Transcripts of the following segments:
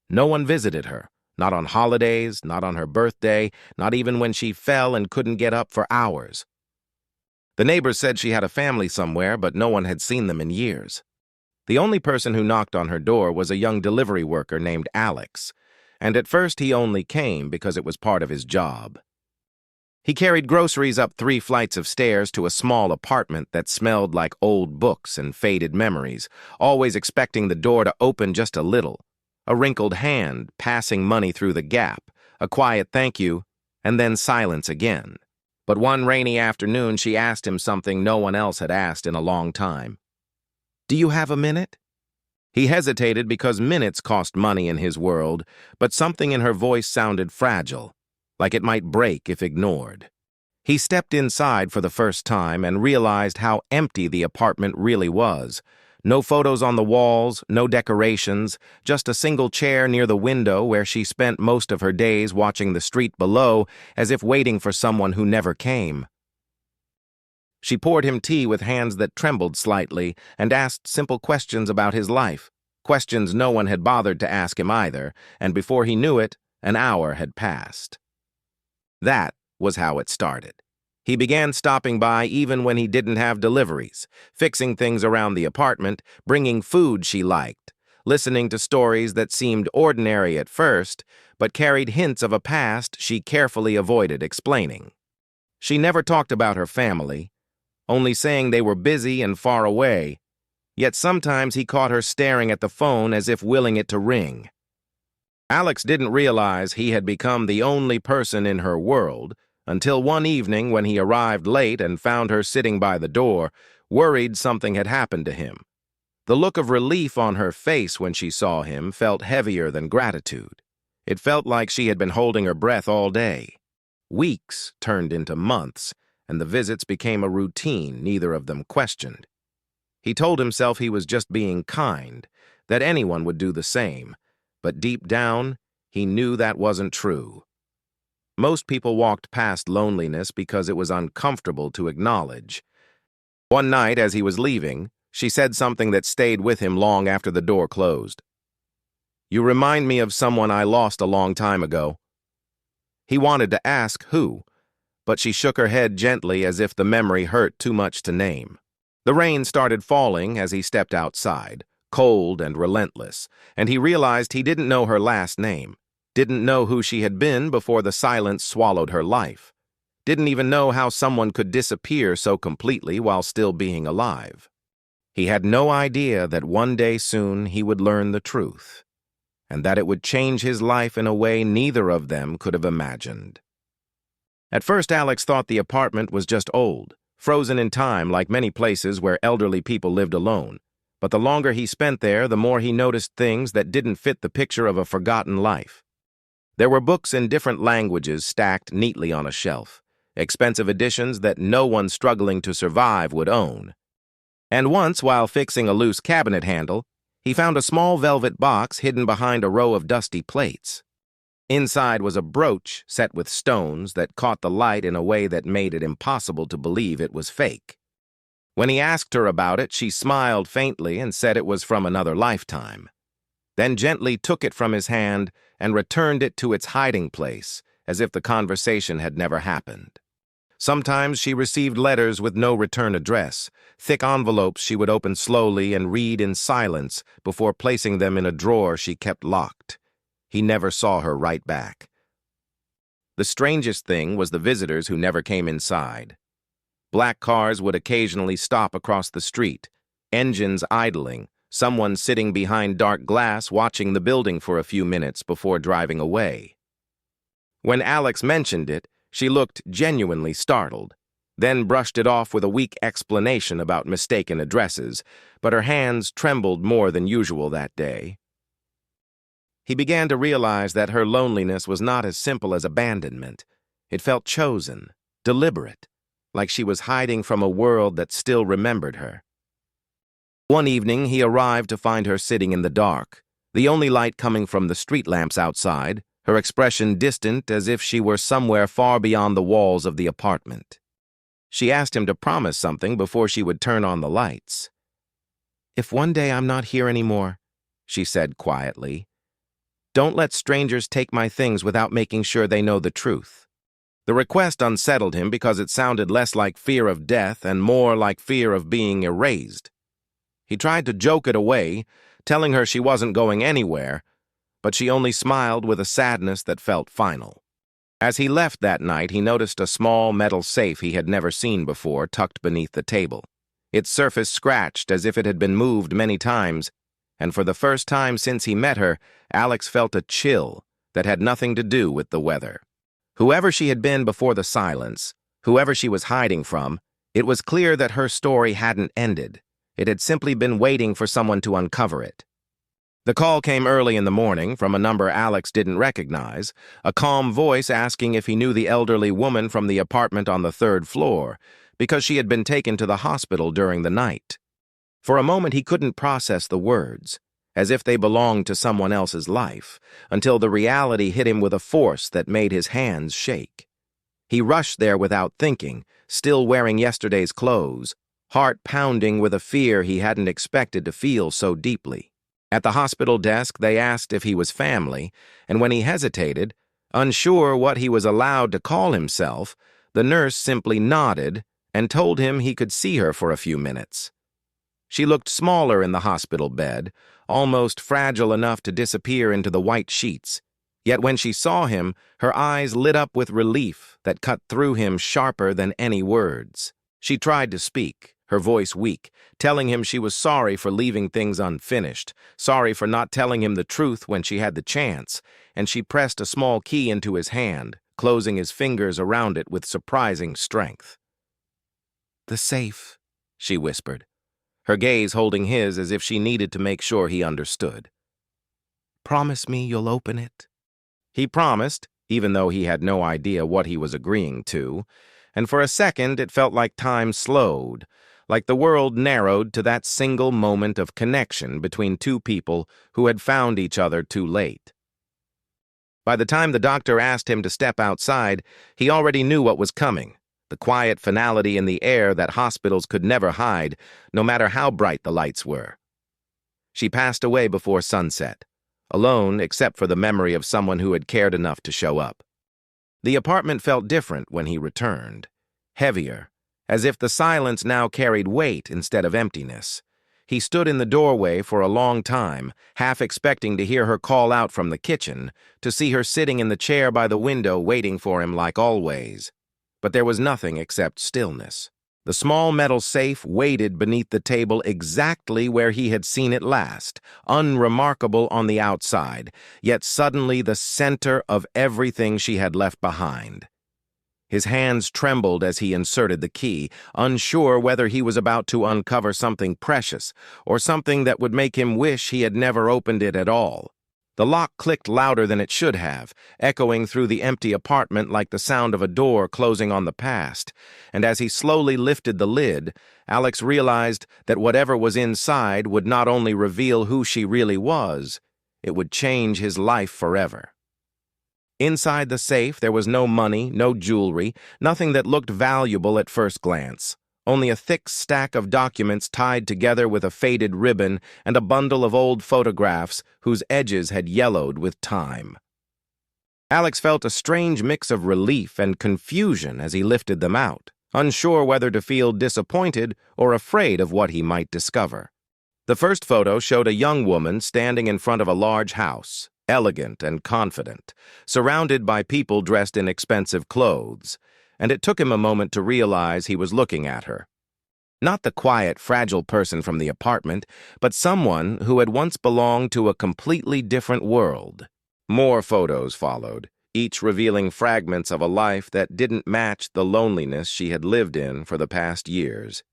No one visited her, not on holidays, not on her birthday, not even when she fell and couldn't get up for hours. The neighbors said she had a family somewhere, but no one had seen them in years. The only person who knocked on her door was a young delivery worker named Alex, and at first he only came because it was part of his job. He carried groceries up 3 flights of stairs to a small apartment that smelled like old books and faded memories, always expecting the door to open just a little, a wrinkled hand passing money through the gap, a quiet thank you, and then silence again. But one rainy afternoon she asked him something no one else had asked in a long time. "Do you have a minute?" He hesitated because minutes cost money in his world, but something in her voice sounded fragile, like it might break if ignored. He stepped inside for the first time and realized how empty the apartment really was. No photos on the walls, no decorations, just a single chair near the window where she spent most of her days watching the street below as if waiting for someone who never came. She poured him tea with hands that trembled slightly and asked simple questions about his life, questions no one had bothered to ask him either, and before he knew it, an hour had passed. That was how it started. He began stopping by even when he didn't have deliveries, fixing things around the apartment, bringing food she liked, listening to stories that seemed ordinary at first, but carried hints of a past she carefully avoided explaining. She never talked about her family, only saying they were busy and far away, yet sometimes he caught her staring at the phone as if willing it to ring. Alex didn't realize he had become the only person in her world until one evening when he arrived late and found her sitting by the door, worried something had happened to him. The look of relief on her face when she saw him felt heavier than gratitude. It felt like she had been holding her breath all day. Weeks turned into months, and the visits became a routine neither of them questioned. He told himself he was just being kind, that anyone would do the same, but deep down, he knew that wasn't true. Most people walked past loneliness because it was uncomfortable to acknowledge. One night, as he was leaving, she said something that stayed with him long after the door closed. "You remind me of someone I lost a long time ago." He wanted to ask who, but she shook her head gently as if the memory hurt too much to name. The rain started falling as he stepped outside, cold and relentless, and he realized he didn't know her last name, didn't know who she had been before the silence swallowed her life, didn't even know how someone could disappear so completely while still being alive. He had no idea that one day soon he would learn the truth, and that it would change his life in a way neither of them could have imagined. At first, Alex thought the apartment was just old, frozen in time like many places where elderly people lived alone. But the longer he spent there, the more he noticed things that didn't fit the picture of a forgotten life. There were books in different languages stacked neatly on a shelf, expensive editions that no one struggling to survive would own. And once, while fixing a loose cabinet handle, he found a small velvet box hidden behind a row of dusty plates. Inside was a brooch set with stones that caught the light in a way that made it impossible to believe it was fake. When he asked her about it, she smiled faintly and said it was from another lifetime, then gently took it from his hand and returned it to its hiding place, as if the conversation had never happened. Sometimes she received letters with no return address, thick envelopes she would open slowly and read in silence before placing them in a drawer she kept locked. He never saw her write back. The strangest thing was the visitors who never came inside. Black cars would occasionally stop across the street, engines idling, someone sitting behind dark glass watching the building for a few minutes before driving away. When Alex mentioned it, she looked genuinely startled, then brushed it off with a weak explanation about mistaken addresses, but her hands trembled more than usual that day. He began to realize that her loneliness was not as simple as abandonment. It felt chosen, deliberate, like she was hiding from a world that still remembered her. One evening, he arrived to find her sitting in the dark, the only light coming from the street lamps outside, her expression distant as if she were somewhere far beyond the walls of the apartment. She asked him to promise something before she would turn on the lights. "If one day I'm not here anymore," she said quietly, Don't let strangers take my things without making sure they know the truth. The request unsettled him because it sounded less like fear of death and more like fear of being erased. He tried to joke it away, telling her she wasn't going anywhere, but she only smiled with a sadness that felt final. As he left that night, he noticed a small metal safe he had never seen before tucked beneath the table. Its surface scratched as if it had been moved many times, and for the first time since he met her, Alex felt a chill that had nothing to do with the weather. Whoever she had been before the silence, whoever she was hiding from, it was clear that her story hadn't ended. It had simply been waiting for someone to uncover it. The call came early in the morning from a number Alex didn't recognize, a calm voice asking if he knew the elderly woman from the apartment on the 3rd floor, because she had been taken to the hospital during the night. For a moment he couldn't process the words, as if they belonged to someone else's life, until the reality hit him with a force that made his hands shake. He rushed there without thinking, still wearing yesterday's clothes, heart pounding with a fear he hadn't expected to feel so deeply. At the hospital desk, they asked if he was family, and when he hesitated, unsure what he was allowed to call himself, the nurse simply nodded and told him he could see her for a few minutes. She looked smaller in the hospital bed, almost fragile enough to disappear into the white sheets. Yet when she saw him, her eyes lit up with relief that cut through him sharper than any words. She tried to speak, her voice weak, telling him she was sorry for leaving things unfinished, sorry for not telling him the truth when she had the chance, and she pressed a small key into his hand, closing his fingers around it with surprising strength. "The safe," she whispered, her gaze holding his as if she needed to make sure he understood. "Promise me you'll open it." He promised, even though he had no idea what he was agreeing to, and for a second it felt like time slowed, like the world narrowed to that single moment of connection between two people who had found each other too late. By the time the doctor asked him to step outside, he already knew what was coming, the quiet finality in the air that hospitals could never hide, no matter how bright the lights were. She passed away before sunset, alone except for the memory of someone who had cared enough to show up. The apartment felt different when he returned, heavier, as if the silence now carried weight instead of emptiness. He stood in the doorway for a long time, half expecting to hear her call out from the kitchen, to see her sitting in the chair by the window waiting for him like always. But there was nothing except stillness. The small metal safe waited beneath the table exactly where he had seen it last, unremarkable on the outside, yet suddenly the center of everything she had left behind. His hands trembled as he inserted the key, unsure whether he was about to uncover something precious or something that would make him wish he had never opened it at all. The lock clicked louder than it should have, echoing through the empty apartment like the sound of a door closing on the past, and as he slowly lifted the lid, Alex realized that whatever was inside would not only reveal who she really was, it would change his life forever. Inside the safe, there was no money, no jewelry, nothing that looked valuable at first glance. Only a thick stack of documents tied together with a faded ribbon and a bundle of old photographs whose edges had yellowed with time. Alex felt a strange mix of relief and confusion as he lifted them out, unsure whether to feel disappointed or afraid of what he might discover. The first photo showed a young woman standing in front of a large house, elegant and confident, surrounded by people dressed in expensive clothes, and it took him a moment to realize he was looking at her. Not the quiet, fragile person from the apartment, but someone who had once belonged to a completely different world. More photos followed, each revealing fragments of a life that didn't match the loneliness she had lived in for the past years.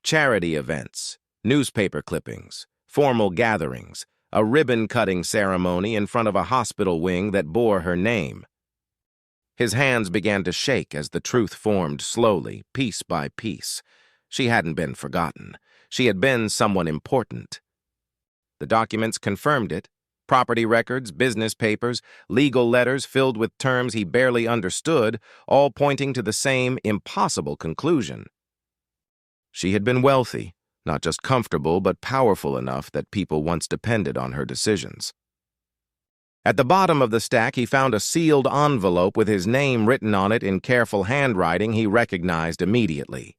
Charity events, newspaper clippings, formal gatherings, a ribbon-cutting ceremony in front of a hospital wing that bore her name. His hands began to shake as the truth formed slowly, piece by piece. She hadn't been forgotten. She had been someone important. The documents confirmed it. Property records, business papers, legal letters filled with terms he barely understood, all pointing to the same impossible conclusion. She had been wealthy, not just comfortable but powerful enough that people once depended on her decisions. At the bottom of the stack, he found a sealed envelope with his name written on it in careful handwriting he recognized immediately.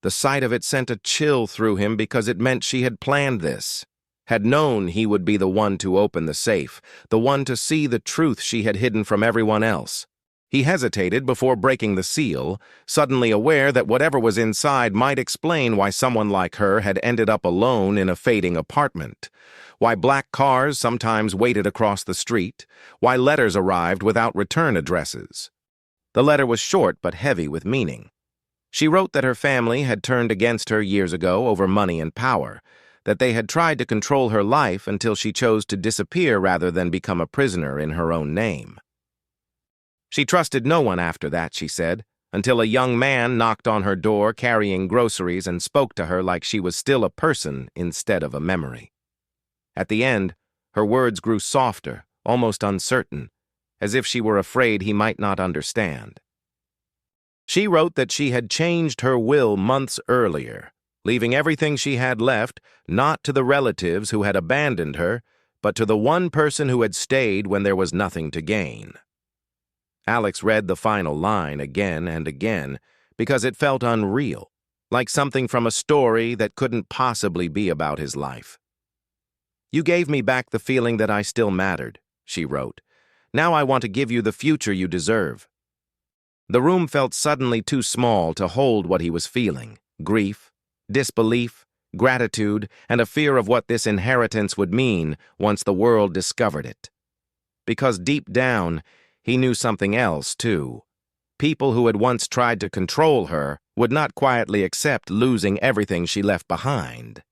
The sight of it sent a chill through him because it meant she had planned this, had known he would be the one to open the safe, the one to see the truth she had hidden from everyone else. He hesitated before breaking the seal, suddenly aware that whatever was inside might explain why someone like her had ended up alone in a fading apartment, why black cars sometimes waited across the street, why letters arrived without return addresses. The letter was short but heavy with meaning. She wrote that her family had turned against her years ago over money and power, that they had tried to control her life until she chose to disappear rather than become a prisoner in her own name. She trusted no one after that, she said, until a young man knocked on her door carrying groceries and spoke to her like she was still a person instead of a memory. At the end, her words grew softer, almost uncertain, as if she were afraid he might not understand. She wrote that she had changed her will months earlier, leaving everything she had left not to the relatives who had abandoned her, but to the one person who had stayed when there was nothing to gain. Alex read the final line again and again because it felt unreal, like something from a story that couldn't possibly be about his life. "You gave me back the feeling that I still mattered," she wrote. "Now I want to give you the future you deserve." The room felt suddenly too small to hold what he was feeling: grief, disbelief, gratitude, and a fear of what this inheritance would mean once the world discovered it. Because deep down, he knew something else, too. People who had once tried to control her would not quietly accept losing everything she left behind.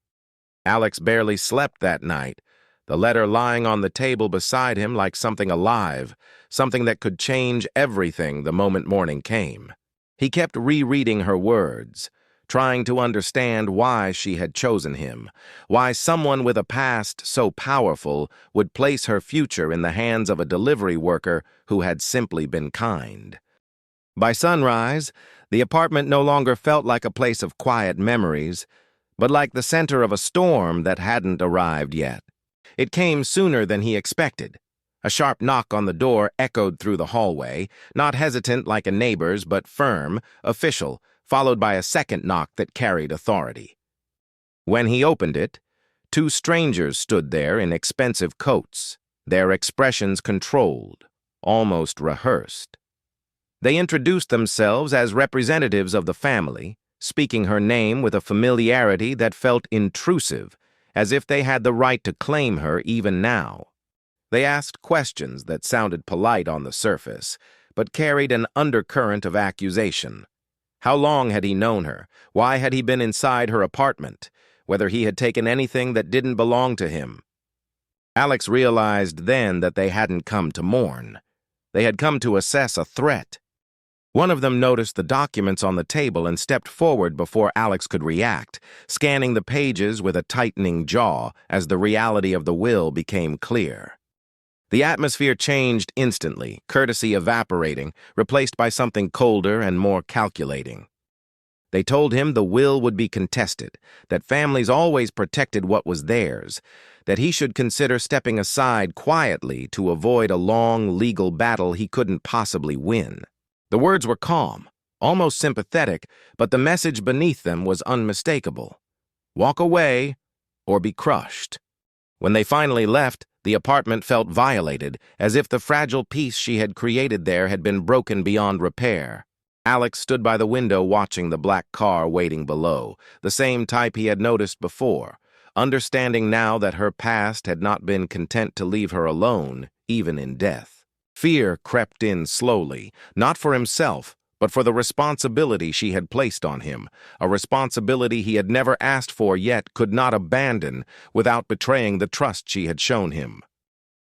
Alex barely slept that night, the letter lying on the table beside him like something alive, something that could change everything the moment morning came. He kept rereading her words, trying to understand why she had chosen him, why someone with a past so powerful would place her future in the hands of a delivery worker who had simply been kind. By sunrise, the apartment no longer felt like a place of quiet memories, but like the center of a storm that hadn't arrived yet. It came sooner than he expected. A sharp knock on the door echoed through the hallway, not hesitant like a neighbor's, but firm, official, followed by a second knock that carried authority. When he opened it, two strangers stood there in expensive coats, their expressions controlled, almost rehearsed. They introduced themselves as representatives of the family, speaking her name with a familiarity that felt intrusive, as if they had the right to claim her even now. They asked questions that sounded polite on the surface, but carried an undercurrent of accusation. How long had he known her? Why had he been inside her apartment? Whether he had taken anything that didn't belong to him? Alex realized then that they hadn't come to mourn. They had come to assess a threat. One of them noticed the documents on the table and stepped forward before Alex could react, scanning the pages with a tightening jaw as the reality of the will became clear. The atmosphere changed instantly, courtesy evaporating, replaced by something colder and more calculating. They told him the will would be contested, that families always protected what was theirs, that he should consider stepping aside quietly to avoid a long legal battle he couldn't possibly win. The words were calm, almost sympathetic, but the message beneath them was unmistakable. Walk away or be crushed. When they finally left, the apartment felt violated, as if the fragile peace she had created there had been broken beyond repair. Alex stood by the window watching the black car waiting below, the same type he had noticed before, understanding now that her past had not been content to leave her alone, even in death. Fear crept in slowly, not for himself, but for the responsibility she had placed on him, a responsibility he had never asked for yet could not abandon without betraying the trust she had shown him.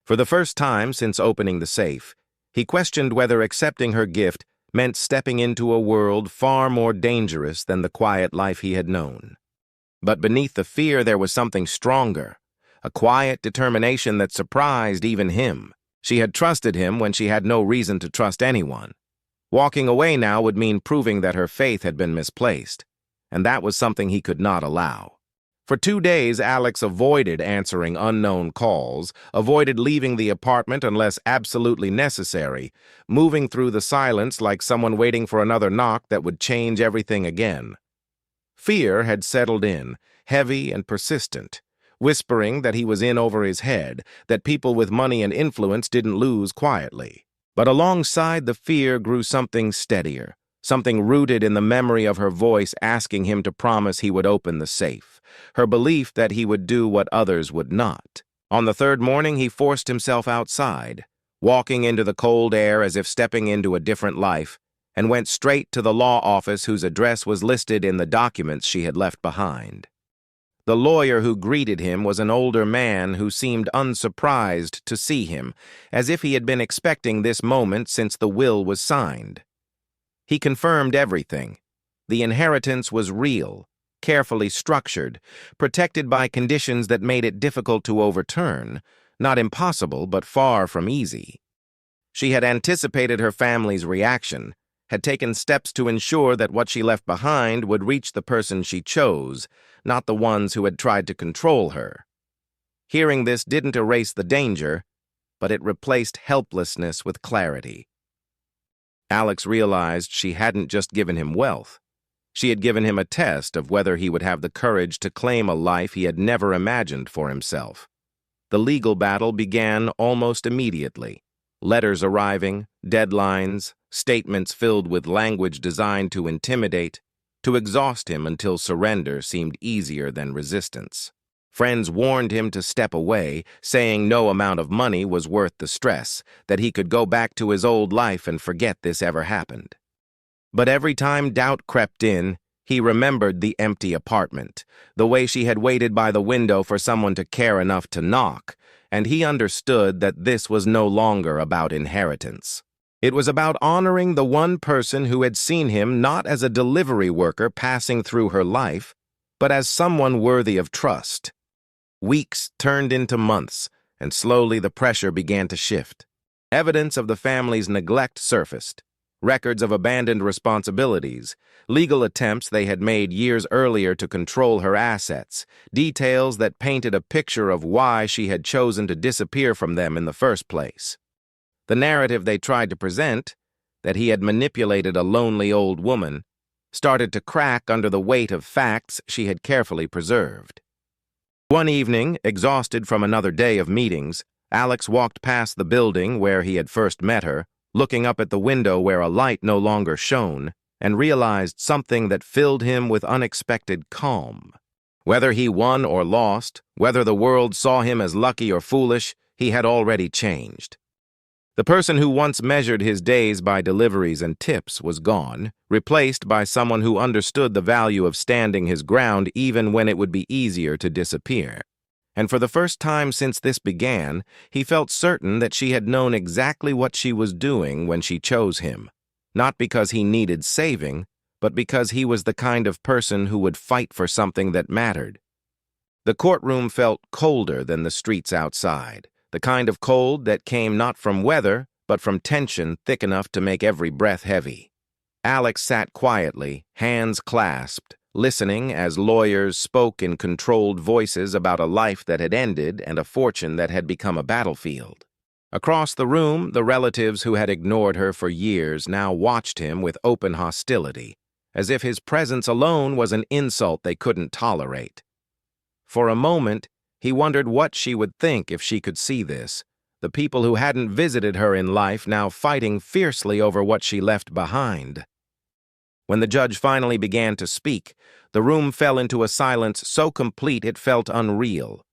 For the first time since opening the safe, he questioned whether accepting her gift meant stepping into a world far more dangerous than the quiet life he had known. But beneath the fear there was something stronger, a quiet determination that surprised even him. She had trusted him when she had no reason to trust anyone. Walking away now would mean proving that her faith had been misplaced, and that was something he could not allow. For 2 days, Alex avoided answering unknown calls, avoided leaving the apartment unless absolutely necessary, moving through the silence like someone waiting for another knock that would change everything again. Fear had settled in, heavy and persistent, whispering that he was in over his head, that people with money and influence didn't lose quietly. But alongside the fear grew something steadier, something rooted in the memory of her voice asking him to promise he would open the safe, her belief that he would do what others would not. On the third morning, he forced himself outside, walking into the cold air as if stepping into a different life, and went straight to the law office whose address was listed in the documents she had left behind. The lawyer who greeted him was an older man who seemed unsurprised to see him, as if he had been expecting this moment since the will was signed. He confirmed everything. The inheritance was real, carefully structured, protected by conditions that made it difficult to overturn, not impossible but far from easy. She had anticipated her family's reaction, had taken steps to ensure that what she left behind would reach the person she chose, not the ones who had tried to control her. Hearing this didn't erase the danger, but it replaced helplessness with clarity. Alex realized she hadn't just given him wealth. She had given him a test of whether he would have the courage to claim a life he had never imagined for himself. The legal battle began almost immediately. Letters arriving, deadlines, statements filled with language designed to intimidate, to exhaust him until surrender seemed easier than resistance. Friends warned him to step away, saying no amount of money was worth the stress, that he could go back to his old life and forget this ever happened. But every time doubt crept in, he remembered the empty apartment, the way she had waited by the window for someone to care enough to knock, and he understood that this was no longer about inheritance. It was about honoring the one person who had seen him not as a delivery worker passing through her life, but as someone worthy of trust. Weeks turned into months, and slowly the pressure began to shift. Evidence of the family's neglect surfaced. Records of abandoned responsibilities, legal attempts they had made years earlier to control her assets, details that painted a picture of why she had chosen to disappear from them in the first place. The narrative they tried to present, that he had manipulated a lonely old woman, started to crack under the weight of facts she had carefully preserved. One evening, exhausted from another day of meetings, Alex walked past the building where he had first met her, looking up at the window where a light no longer shone, and realized something that filled him with unexpected calm. Whether he won or lost, whether the world saw him as lucky or foolish, he had already changed. The person who once measured his days by deliveries and tips was gone, replaced by someone who understood the value of standing his ground even when it would be easier to disappear. And for the first time since this began, he felt certain that she had known exactly what she was doing when she chose him, not because he needed saving, but because he was the kind of person who would fight for something that mattered. The courtroom felt colder than the streets outside, the kind of cold that came not from weather, but from tension thick enough to make every breath heavy. Alex sat quietly, hands clasped, listening as lawyers spoke in controlled voices about a life that had ended and a fortune that had become a battlefield. Across the room, the relatives who had ignored her for years now watched him with open hostility, as if his presence alone was an insult they couldn't tolerate. For a moment, he wondered what she would think if she could see this, the people who hadn't visited her in life now fighting fiercely over what she left behind. When the judge finally began to speak, the room fell into a silence so complete it felt unreal.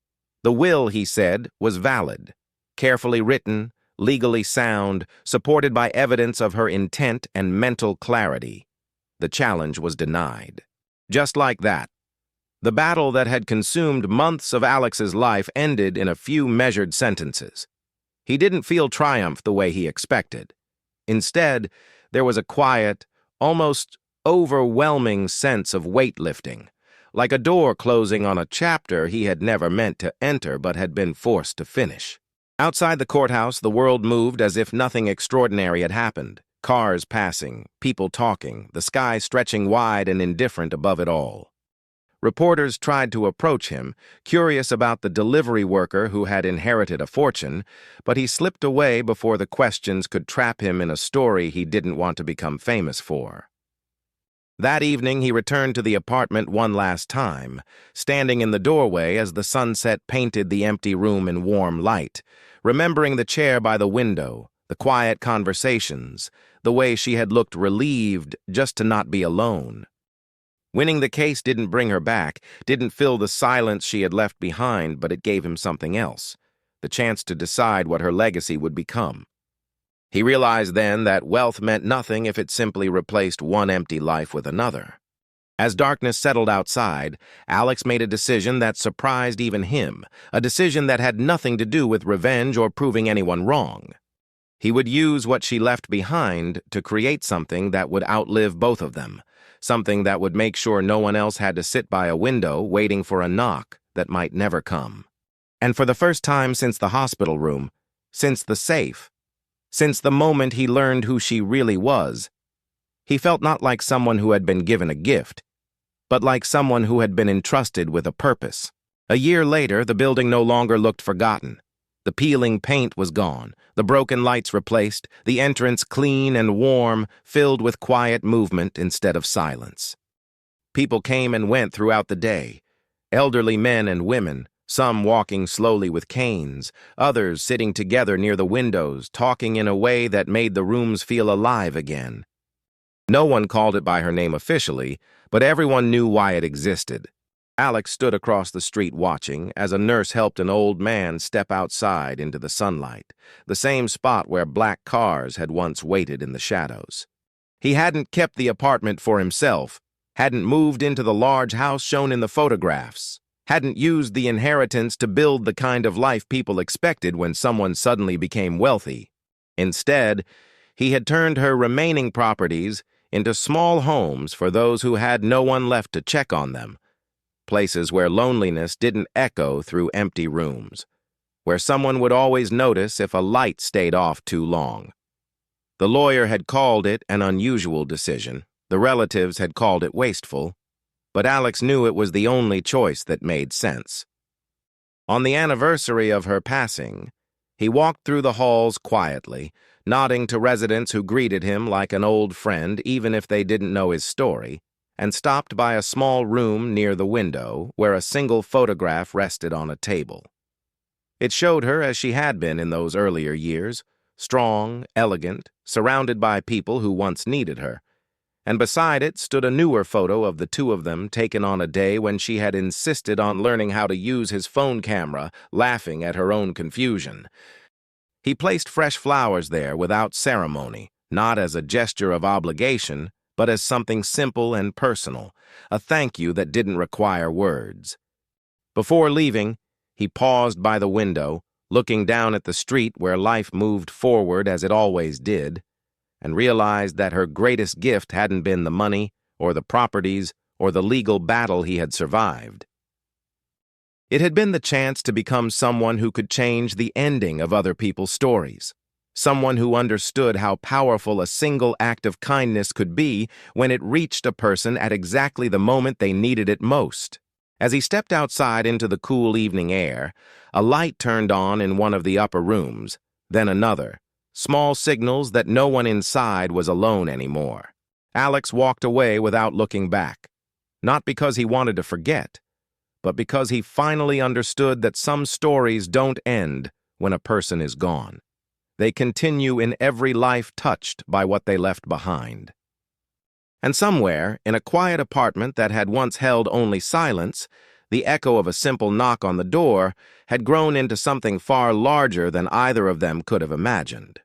The will, he said, was valid, carefully written, legally sound, supported by evidence of her intent and mental clarity. The challenge was denied. Just like that, the battle that had consumed months of Alex's life ended in a few measured sentences. He didn't feel triumph the way he expected. Instead, there was a quiet, almost overwhelming sense of weightlifting, like a door closing on a chapter he had never meant to enter but had been forced to finish. Outside the courthouse, the world moved as if nothing extraordinary had happened. Cars passing, people talking, the sky stretching wide and indifferent above it all. Reporters tried to approach him, curious about the delivery worker who had inherited a fortune, but he slipped away before the questions could trap him in a story he didn't want to become famous for. That evening, he returned to the apartment one last time, standing in the doorway as the sunset painted the empty room in warm light, remembering the chair by the window, the quiet conversations, the way she had looked relieved just to not be alone. Winning the case didn't bring her back, didn't fill the silence she had left behind, but it gave him something else, the chance to decide what her legacy would become. He realized then that wealth meant nothing if it simply replaced one empty life with another. As darkness settled outside, Alex made a decision that surprised even him, a decision that had nothing to do with revenge or proving anyone wrong. He would use what she left behind to create something that would outlive both of them, something that would make sure no one else had to sit by a window waiting for a knock that might never come. And for the first time since the hospital room, since the safe, since the moment he learned who she really was, he felt not like someone who had been given a gift, but like someone who had been entrusted with a purpose. A year later, the building no longer looked forgotten. The peeling paint was gone, the broken lights replaced, the entrance clean and warm, filled with quiet movement instead of silence. People came and went throughout the day, elderly men and women, some walking slowly with canes, others sitting together near the windows, talking in a way that made the rooms feel alive again. No one called it by her name officially, but everyone knew why it existed. Alex stood across the street watching as a nurse helped an old man step outside into the sunlight, the same spot where black cars had once waited in the shadows. He hadn't kept the apartment for himself, hadn't moved into the large house shown in the photographs, hadn't used the inheritance to build the kind of life people expected when someone suddenly became wealthy. Instead, he had turned her remaining properties into small homes for those who had no one left to check on them, places where loneliness didn't echo through empty rooms, where someone would always notice if a light stayed off too long. The lawyer had called it an unusual decision, the relatives had called it wasteful, but Alex knew it was the only choice that made sense. On the anniversary of her passing, he walked through the halls quietly, nodding to residents who greeted him like an old friend even if they didn't know his story, and stopped by a small room near the window where a single photograph rested on a table. It showed her as she had been in those earlier years, strong, elegant, surrounded by people who once needed her, and beside it stood a newer photo of the two of them taken on a day when she had insisted on learning how to use his phone camera, laughing at her own confusion. He placed fresh flowers there without ceremony, not as a gesture of obligation, but as something simple and personal, a thank you that didn't require words. Before leaving, he paused by the window, looking down at the street where life moved forward as it always did, and realized that her greatest gift hadn't been the money, or the properties, or the legal battle he had survived. It had been the chance to become someone who could change the ending of other people's stories, someone who understood how powerful a single act of kindness could be when it reached a person at exactly the moment they needed it most. As he stepped outside into the cool evening air, a light turned on in one of the upper rooms, then another, small signals that no one inside was alone anymore. Alex walked away without looking back, not because he wanted to forget, but because he finally understood that some stories don't end when a person is gone. They continue in every life touched by what they left behind. And somewhere, in a quiet apartment that had once held only silence, the echo of a simple knock on the door had grown into something far larger than either of them could have imagined.